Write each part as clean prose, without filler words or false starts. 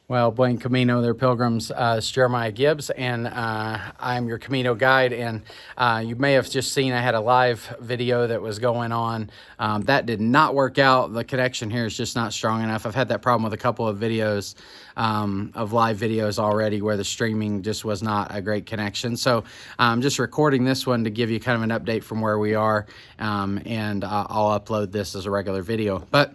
Well, buen Camino, they're pilgrims. It's Jeremiah Gibbs, and I'm your Camino guide. And you may have just seen I had a live video that was going on. That did not work out. The connection here is just not strong enough. I've had that problem with a couple of videos, of live videos already, where the streaming just was not a great connection. So I'm just recording this one to give you kind of an update from where we are, and I'll upload this as a regular video. But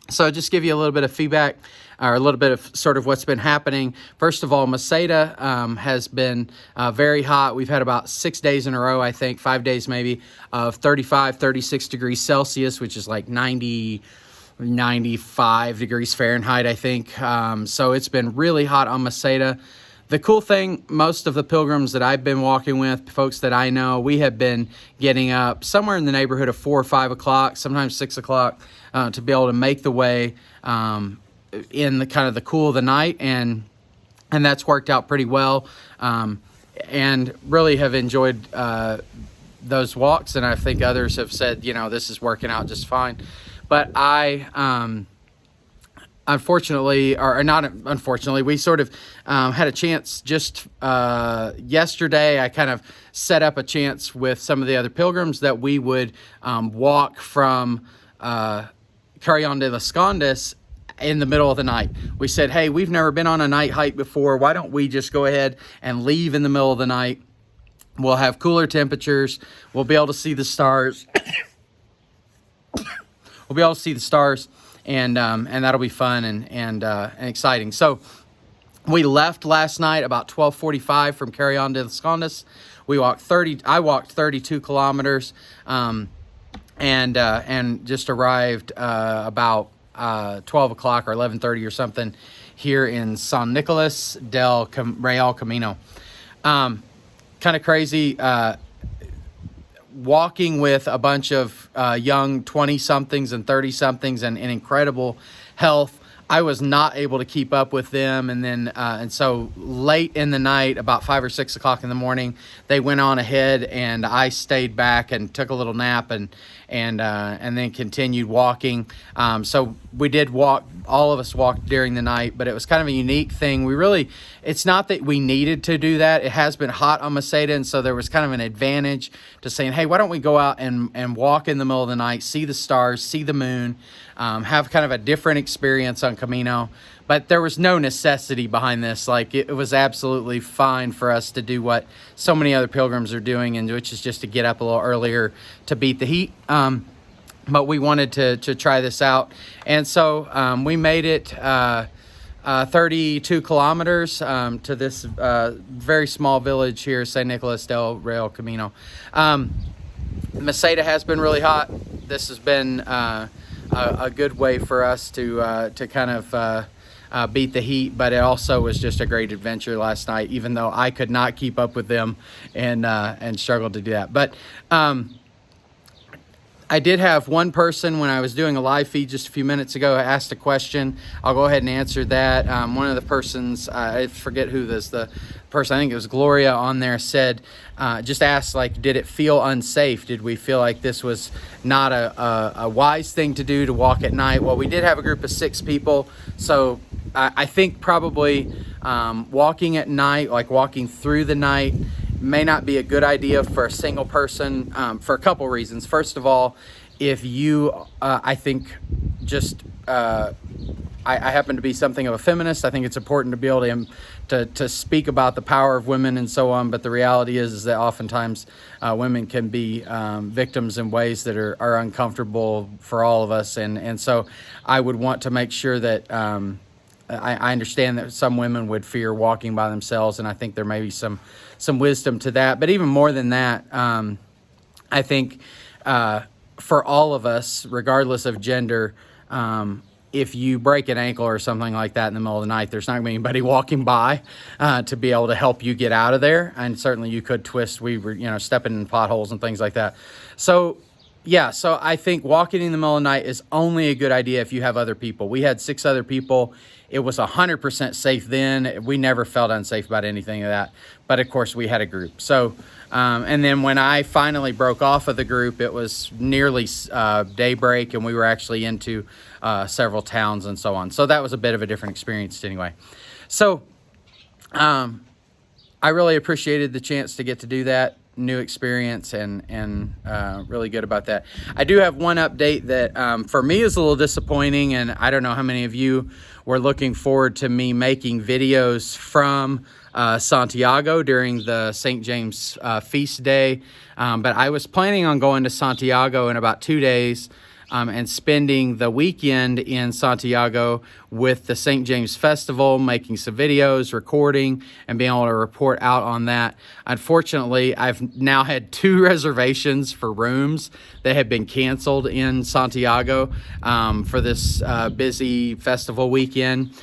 so just give you a little bit of feedback, or a little bit of sort of what's been happening. First of all, Meseta has been very hot. We've had about 6 days in a row, I think, 5 days maybe, of 35, 36 degrees Celsius, which is like 90, 95 degrees Fahrenheit, I think. So it's been really hot on Meseta. The cool thing, most of the pilgrims that I've been walking with, folks that I know, we have been getting up somewhere in the neighborhood of 4 or 5 o'clock, sometimes 6 o'clock, to be able to make the way in the kind of the cool of the night, and that's worked out pretty well, and really have enjoyed those walks. And I think others have said, you know, this is working out just fine. But unfortunately, or not unfortunately, we sort of had a chance just yesterday. I kind of set up a chance with some of the other pilgrims that we would walk from Carrion de las Condes in the middle of the night. We said, hey, we've never been on a night hike before. Why don't we just go ahead and leave in the middle of the night? We'll have cooler temperatures. We'll be able to see the stars. We'll be able to see the stars. And that'll be fun and exciting. So we left last night about 12:45 from Carrion de las Condes. I walked 32 kilometers, and just arrived about 12 o'clock or 11:30 or something here in San Nicolas del Real Camino. Kind of crazy. Walking with a bunch of young 20-somethings and 30-somethings and in incredible health. I was not able to keep up with them, and so late in the night, about 5 or 6 o'clock in the morning, they went on ahead, and I stayed back and took a little nap, and then continued walking. So we did walk. All of us walked during the night, but it was kind of a unique thing. It's not that we needed to do that. It has been hot on Meseta, and so there was kind of an advantage to saying, hey, why don't we go out and walk in the middle of the night, see the stars, see the moon, have kind of a different experience on Camino. But there was no necessity behind this. Like, it was absolutely fine for us to do what so many other pilgrims are doing, and which is just to get up a little earlier to beat the heat. But we wanted to try this out. And so we made it 32 kilometers to this very small village here, San Nicolas del Real Camino. Meseta has been really hot. This has been a good way for us to kind of beat the heat, but it also was just a great adventure last night, even though I could not keep up with them and struggled to do that. But I did have one person, when I was doing a live feed just a few minutes ago, asked a question. I'll go ahead and answer that. One of the persons, I forget who this, the person, I think it was Gloria on there, said, just asked, like, did it feel unsafe? Did we feel like this was not a wise thing to do, to walk at night? Well, we did have a group of 6 people, so I think probably walking at night, like walking through the night, may not be a good idea for a single person, for a couple reasons. First of all, if you, I think, just, I happen to be something of a feminist. I think it's important to be able to speak about the power of women and so on. But the reality is that oftentimes women can be victims in ways that are uncomfortable for all of us. And so I would want to make sure that I understand that some women would fear walking by themselves, and I think there may be some wisdom to that. But even more than that, I think for all of us, regardless of gender, if you break an ankle or something like that in the middle of the night, there's not going to be anybody walking by to be able to help you get out of there. And certainly you could twist. We were, stepping in potholes and things like that. So yeah, so I think walking in the middle of the night is only a good idea if you have other people. We had 6 other people it was 100% safe then. We never felt unsafe about anything of that. But of course, we had a group. So, and then when I finally broke off of the group, it was nearly daybreak, and we were actually into several towns and so on. So that was a bit of a different experience anyway. So I really appreciated the chance to get to do that. New experience, and really good about that. I do have one update that for me is a little disappointing, and I don't know how many of you were looking forward to me making videos from Santiago during the St. James feast day, but I was planning on going to Santiago in about 2 days and spending the weekend in Santiago with the St. James Festival, making some videos, recording, and being able to report out on that. Unfortunately, I've now had 2 reservations for rooms that have been canceled in Santiago for this busy festival weekend,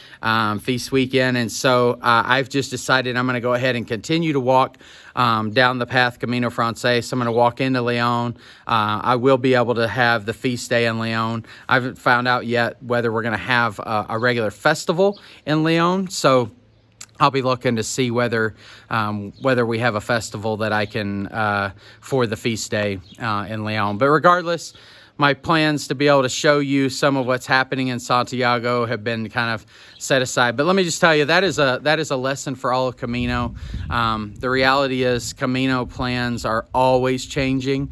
feast weekend. And so I've just decided I'm going to go ahead and continue to walk down the path Camino Francés. I'm going to walk into Leon. I will be able to have the feast day in Leon. I haven't found out yet whether we're going to have a regular festival in Leon. So I'll be looking to see whether we have a festival that I can for the feast day in Leon. But regardless, my plans to be able to show you some of what's happening in Santiago have been kind of set aside. But let me just tell you, that is a lesson for all of Camino. The reality is Camino plans are always changing.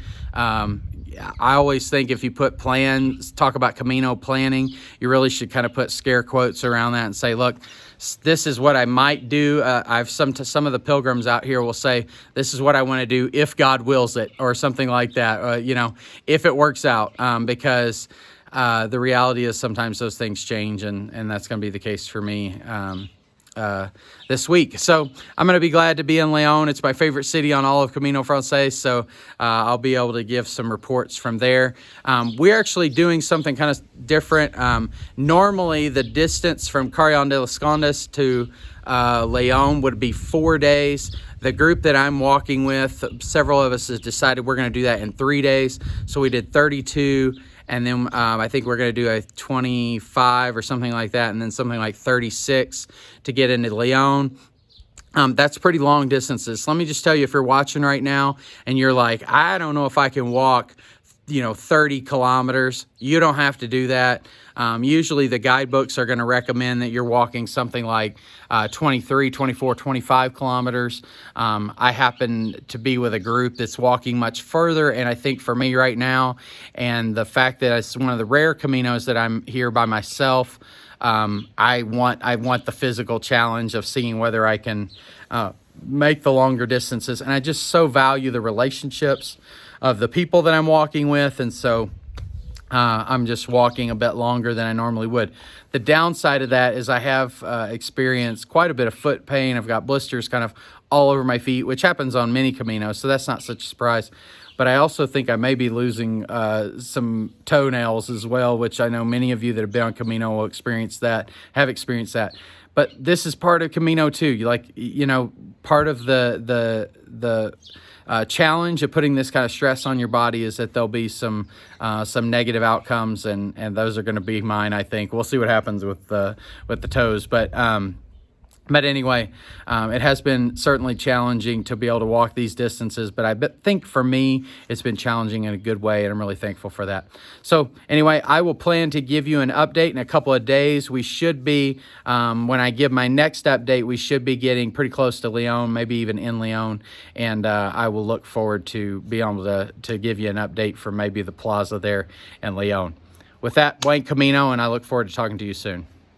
I always think if you put plans, talk about Camino planning, you really should kind of put scare quotes around that and say, look, this is what I might do. Some of the pilgrims out here will say, this is what I want to do if God wills it, or something like that, if it works out, because the reality is sometimes those things change, and that's going to be the case for me this week. So I'm going to be glad to be in Leon. It's my favorite city on all of Camino Francés, so I'll be able to give some reports from there. We're actually doing something kind of different. Normally, the distance from Carrion de los Condes to Leon would be 4 days. The group that I'm walking with, several of us has decided we're going to do that in 3 days. So we did 32, and then I think we're going to do a 25 or something like that, and then something like 36 to get into Leon. That's pretty long distances. Let me just tell you, if you're watching right now and you're like, I don't know if I can walk 30 kilometers, you don't have to do that. Usually the guidebooks are going to recommend that you're walking something like 23, 24, 25 kilometers. I happen to be with a group that's walking much further, and I think for me right now, and the fact that it's one of the rare Caminos that I'm here by myself, I want the physical challenge of seeing whether I can make the longer distances, and I just so value the relationships of the people that I'm walking with, and so I'm just walking a bit longer than I normally would. The downside of that is I have experienced quite a bit of foot pain. I've got blisters kind of all over my feet, which happens on many Caminos, so that's not such a surprise. But I also think I may be losing some toenails as well, which I know many of you that have been on Camino will have experienced that. But this is part of Camino too. Part of the challenge of putting this kind of stress on your body is that there'll be some negative outcomes, and those are going to be mine. I think we'll see what happens with the toes, but anyway, it has been certainly challenging to be able to walk these distances, but I think for me, it's been challenging in a good way, and I'm really thankful for that. So anyway, I will plan to give you an update in a couple of days. We should be, when I give my next update, we should be getting pretty close to Leon, maybe even in Leon, and I will look forward to being able to give you an update from maybe the plaza there in Leon. With that, buen camino, and I look forward to talking to you soon.